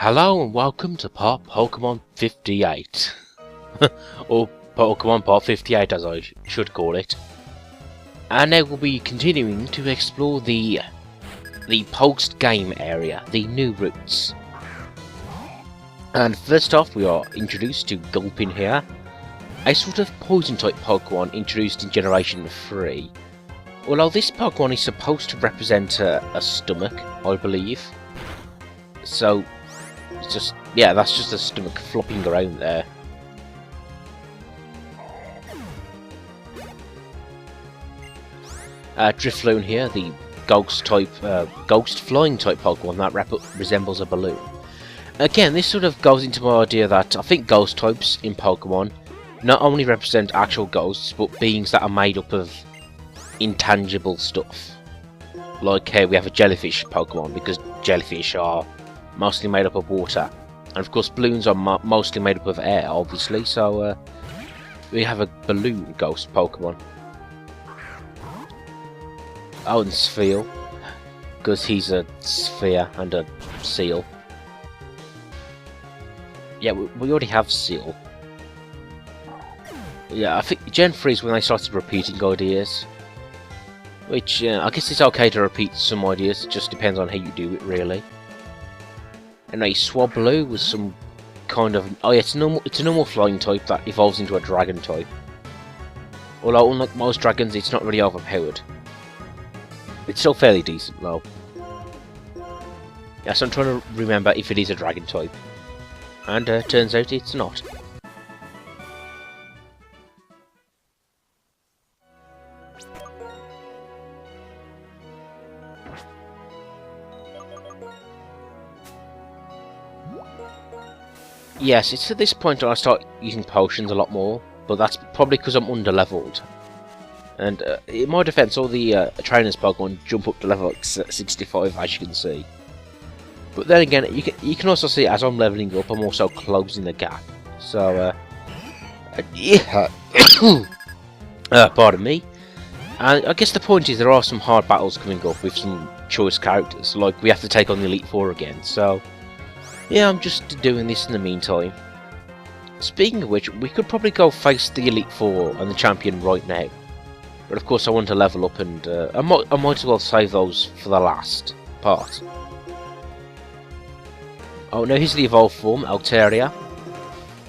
Hello and welcome to part Pokemon 58. Or Pokemon Part 58 as I should call it. And now we'll be continuing to explore the post-game area, the new routes. And first off we are introduced to Gulpin here, a sort of poison-type Pokemon introduced in Generation 3. Although this Pokemon is supposed to represent a stomach, I believe. So it's just, yeah, that's just a stomach flopping around there. Drifloon here, the ghost flying type Pokemon that resembles a balloon. Again, this sort of goes into my idea that I think ghost types in Pokemon not only represent actual ghosts, but beings that are made up of intangible stuff. Like here we have a jellyfish Pokemon, because jellyfish are mostly made up of water. And of course balloons are mostly made up of air, obviously, so we have a balloon ghost Pokemon. Oh, and Spheal, because he's a sphere and a seal. Yeah, we already have Seal. Yeah, I think Gen 3 is when they started repeating ideas. Which, I guess it's okay to repeat some ideas, it just depends on how you do it, really. And a Swablu was some kind of... oh yeah, it's a normal flying type that evolves into a dragon type. Although, unlike most dragons, it's not really overpowered. It's still fairly decent, though. Yeah, so I'm trying to remember if it is a dragon type. And turns out it's not. Yes, it's at this point that I start using potions a lot more, but that's probably because I'm under-leveled. And in my defense, all the trainers Pokemon jump up to level like 65, as you can see. But then again, you can also see as I'm leveling up, I'm also closing the gap. So, yeah, pardon me. And I guess the point is there are some hard battles coming up with some choice characters, like we have to take on the Elite Four again. So, yeah, I'm just doing this in the meantime. Speaking of which, we could probably go face the Elite Four and the champion right now. But of course I want to level up, and I might as well save those for the last part. Oh no, here's the evolved form, Altaria.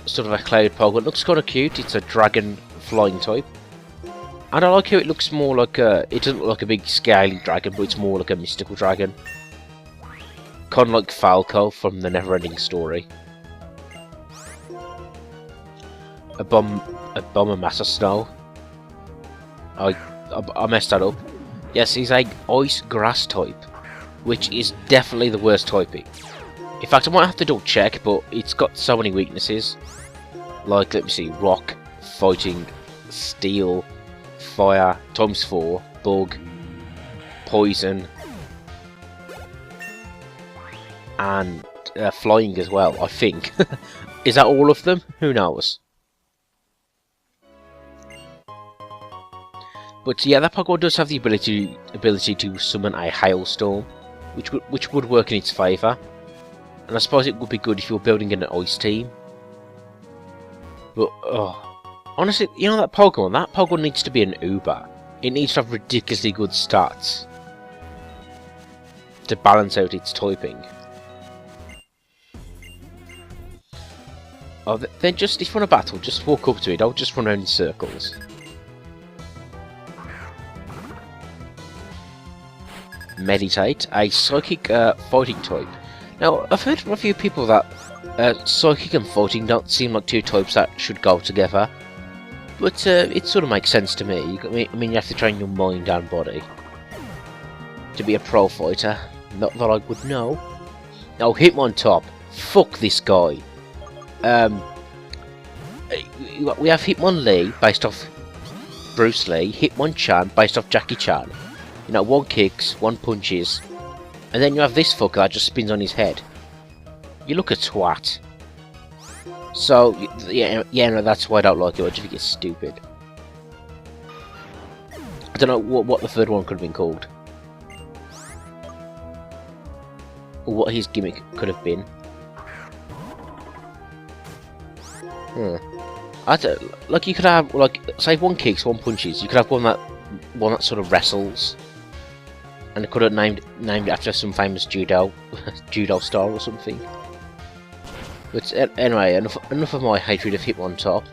Sort of a cloud Pokemon. Looks kind of cute, it's a dragon flying type. And I like how it looks more like a... it doesn't look like a big scaly dragon, but it's more like a mystical dragon. Kind of like Falco from the Neverending Story. A bomber Master Snow. I messed that up. Yes, he's a ice grass type, which is definitely the worst typing. In fact, I might have to double check, but it's got so many weaknesses. Like, let me see, rock, fighting, steel, fire, times 4, bug, poison, and flying as well, I think. Is that all of them? Who knows? But yeah, that Pokemon does have the ability to summon a hailstorm, which would work in its favour. And I suppose it would be good if you were building an ice team. But honestly, you know that Pokemon needs to be an Uber. It needs to have ridiculously good stats to balance out its typing. Oh, then just, if you want a battle, just walk up to it, don't just run around in circles. Meditate, a psychic fighting type. Now, I've heard from a few people that psychic and fighting don't seem like two types that should go together. But it sort of makes sense to me. I mean, you have to train your mind and body to be a pro fighter. Not that I would know. Oh, Hitmontop. Fuck this guy. We have Hitmonlee based off Bruce Lee, Hitmonchan based off Jackie Chan. You know, one kicks, one punches, and then you have this fucker that just spins on his head. You look a twat. So, yeah, no, that's why I don't like it. I just think it's stupid. I don't know what the third one could have been called. Or what his gimmick could have been. Hmm. Like you could have, like, say one kicks, one punches. You could have one that sort of wrestles, and it could have named it after some famous judo star or something. But anyway, enough of my hatred of Hitmontop.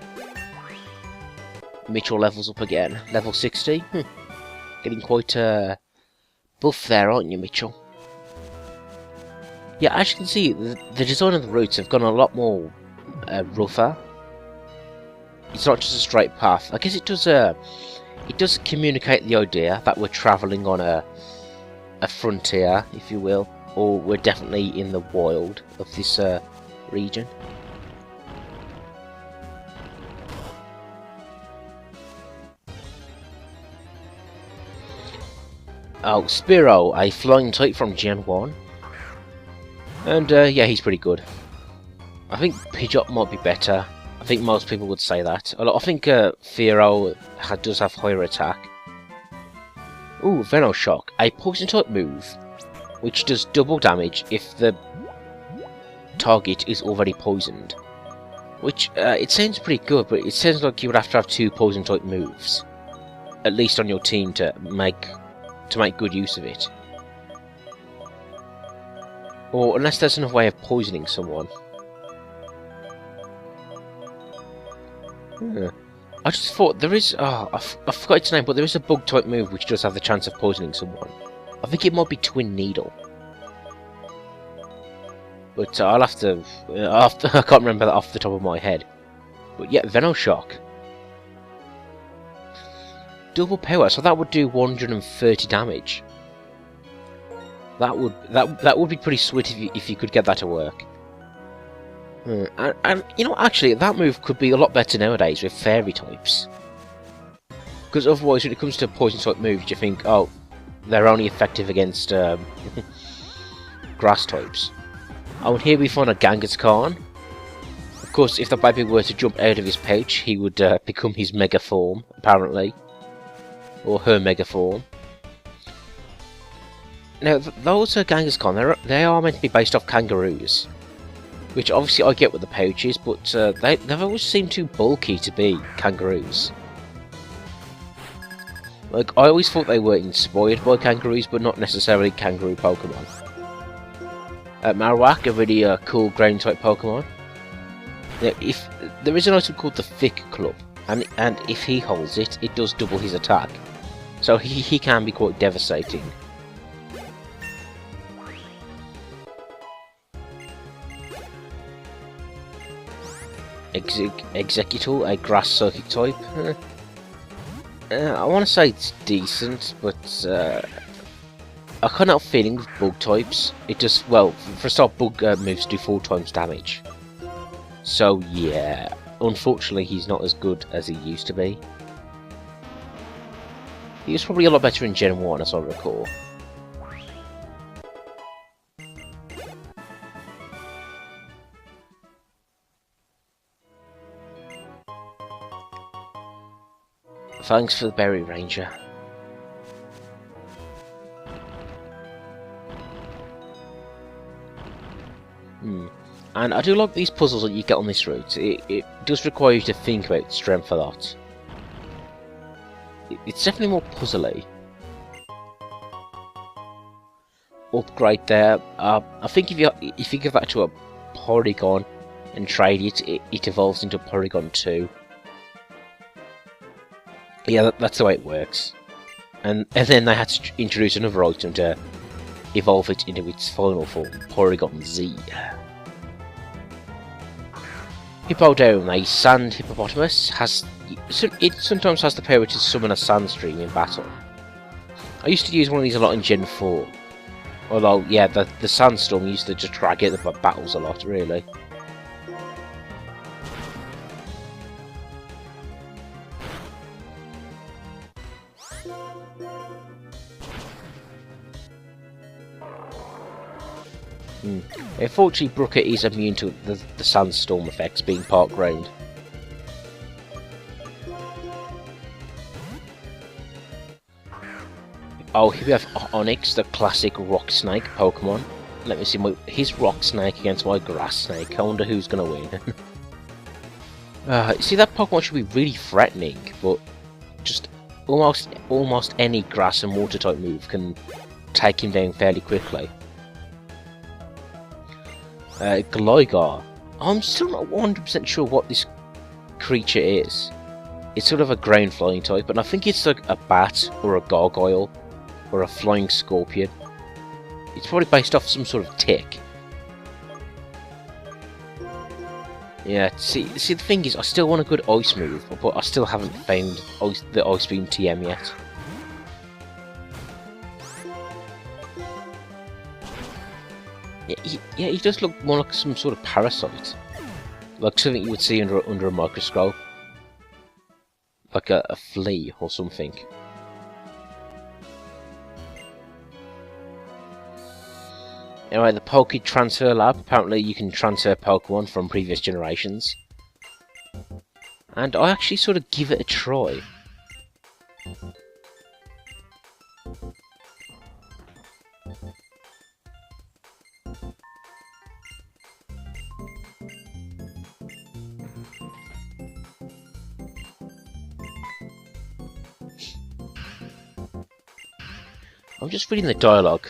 Mitchell levels up again, level 60. Getting quite buff there, aren't you, Mitchell? Yeah, as you can see, the design of the routes have gone a lot more rougher. It's not just a straight path. I guess it does communicate the idea that we're travelling on a frontier, if you will, or we're definitely in the wild of this region. Oh, Spearow, a flying type from Gen 1. And yeah, he's pretty good. I think Pidgeot might be better. I think most people would say that. I think Fearow does have higher attack. Ooh, Venoshock, a poison type move, which does double damage if the target is already poisoned. Which, it sounds pretty good, but it sounds like you would have to have 2 poison type moves, at least on your team, to make good use of it. Or unless there's another way of poisoning someone. I just thought there is... I forgot its name, but there is a bug type move which does have the chance of poisoning someone. I think it might be Twin Needle. But I'll have to... I can't remember that off the top of my head. But yeah, Venoshock. Double power, so that would do 130 damage. That would be pretty sweet if you could get that to work. And you know, actually, that move could be a lot better nowadays with fairy types. Because otherwise, when it comes to poison type moves, you think, oh, they're only effective against grass types. Oh, and here we find a Kangaskhan. Of course, if the baby were to jump out of his pouch, he would become his mega form, apparently. Or her mega form. Now, those Kangaskhan, they are meant to be based off kangaroos. Which obviously I get with the pouches, but they've always seemed too bulky to be kangaroos. Like, I always thought they were inspired by kangaroos, but not necessarily kangaroo Pokemon. Marowak, a really cool ground type Pokemon. Now, if there is an item called the Thick Club, and if he holds it, it does double his attack. So he can be quite devastating. Executor, a grass psychic type. I want to say it's decent, but I can't help feeling with bug types. It just, well, for a start, bug moves do 4 times damage. So yeah, unfortunately he's not as good as he used to be. He was probably a lot better in Gen 1, as I recall. Thanks for the Berry Ranger. And I do like these puzzles that you get on this route. It does require you to think about strength a lot. It's definitely more puzzly. Upgrade there. I think if you give that to a Porygon and trade it evolves into Porygon 2. Yeah, that's the way it works. And then they had to introduce another item to evolve it into its final form, Porygon Z. Hippowdon, a sand hippopotamus, it sometimes has the power to summon a sand stream in battle. I used to use one of these a lot in Gen 4. Although, yeah, the sandstorm used to just drag out the battles a lot, really. Unfortunately, Brooker is immune to the sandstorm effects, being part ground. Oh, here we have Onix, the classic Rock Snake Pokemon. Let me see his Rock Snake against my Grass Snake. I wonder who's going to win. See, that Pokemon should be really threatening, but just almost any grass and water type move can take him down fairly quickly. Gligar. I'm still not 100% sure what this creature is. It's sort of a ground flying type, and I think it's like a bat or a gargoyle or a flying scorpion. It's probably based off some sort of tick. Yeah, see, the thing is, I still want a good ice move, but I still haven't found the Ice Beam TM yet. Yeah, he does look more like some sort of parasite. Like something you would see under a microscope. Like a flea or something. Anyway, the Poke Transfer Lab. Apparently you can transfer Pokemon from previous generations. And I actually sort of give it a try. I'm just reading the dialogue.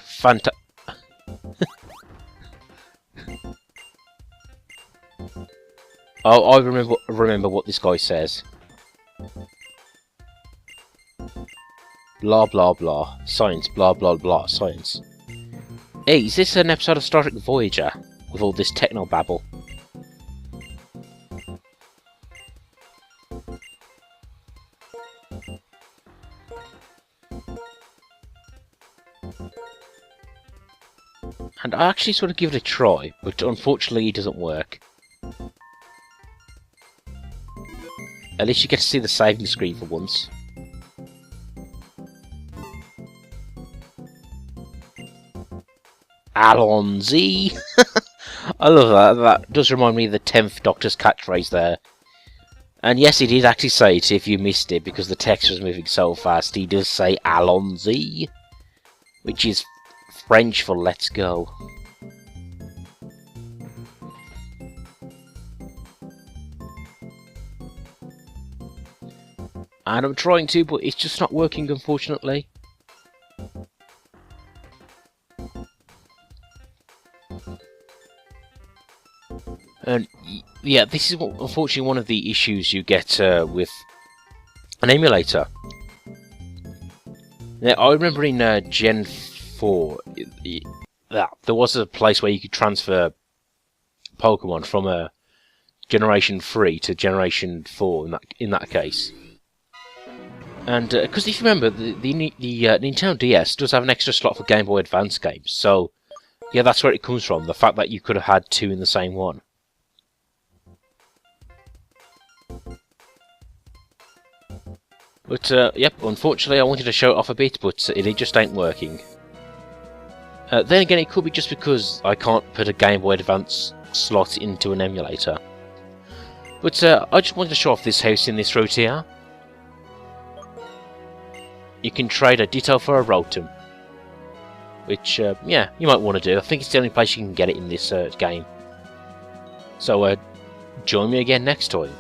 Oh, I remember what this guy says. Blah blah blah. Science. Blah blah blah. Science. Hey, is this an episode of Star Trek Voyager with all this techno babble? And I actually sort of give it a try, but unfortunately it doesn't work. At least you get to see the saving screen for once. Alonzi! I love that. That does remind me of the 10th Doctor's catchphrase there. And yes, he did actually say it if you missed it, because the text was moving so fast. He does say Alonzi, which is French for let's go. And I'm trying to, but it's just not working, unfortunately. And yeah, this is unfortunately one of the issues you get with an emulator. Now, I remember in Gen 4, there was a place where you could transfer Pokemon from a Generation 3 to Generation 4 in that case. And because if you remember, the Nintendo DS does have an extra slot for Game Boy Advance games, so yeah, that's where it comes from, the fact that you could have had two in the same one. But yep, unfortunately I wanted to show it off a bit, but it just ain't working. Then again, it could be just because I can't put a Game Boy Advance slot into an emulator. But I just wanted to show off this house in this route here. You can trade a Ditto for a Rotom, which, yeah, you might want to do. I think it's the only place you can get it in this game. So, join me again next time.